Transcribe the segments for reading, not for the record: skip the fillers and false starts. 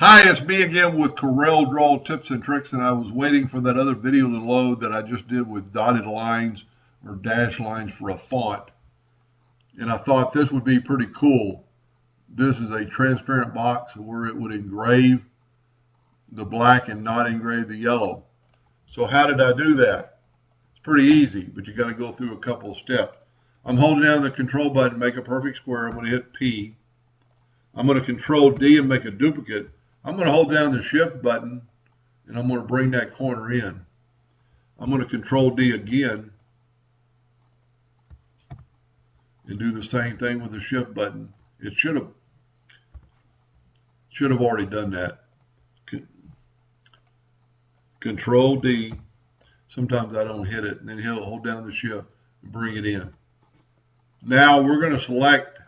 Hi, it's me again with Corel Draw tips and tricks, and I was waiting for that other video to load that I just did with dotted lines or dash lines for a font. And I thought this would be pretty cool. This is a transparent box where it would engrave the black and not engrave the yellow. So how did I do that? It's pretty easy, but you got to go through a couple of steps. I'm holding down the control button, make a perfect square. I'm going to hit P. I'm going to control D and make a duplicate. I'm going to hold down the shift button and I'm going to bring that corner in. I'm going to control D again and do the same thing with the shift button. It should have already done that. Control D. Sometimes I don't hit it, and then he'll hold down the shift and bring it in. Now we're going to select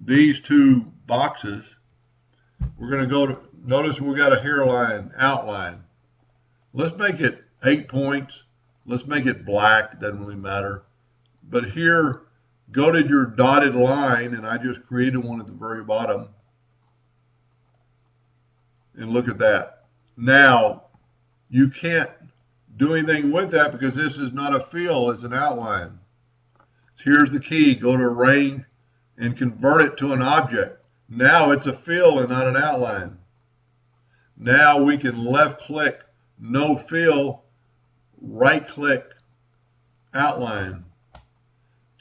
these two boxes. We're going to go to, notice we got a hairline outline. Let's make it 8 points. Let's make it black, doesn't really matter. But here, go to your dotted line, and I just created one at the very bottom. And look at that. Now, you can't do anything with that because this is not a fill, it's an outline. So here's the key, go to Arrange and convert it to an object. Now it's a fill and not an outline. Now we can left click, no fill, right click, outline.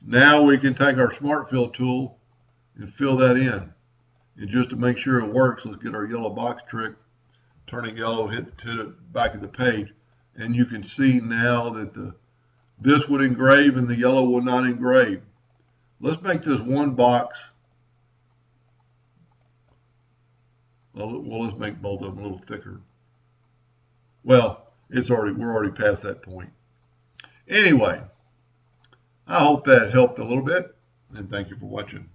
Now we can take our Smart Fill tool and fill that in. And just to make sure it works, let's get our yellow box trick, turn it yellow, hit it back of the page. And you can see now that this would engrave and the yellow will not engrave. Let's make this one box. Well, let's make both of them a little thicker. Well, we're already past that point. Anyway, I hope that helped a little bit, and thank you for watching.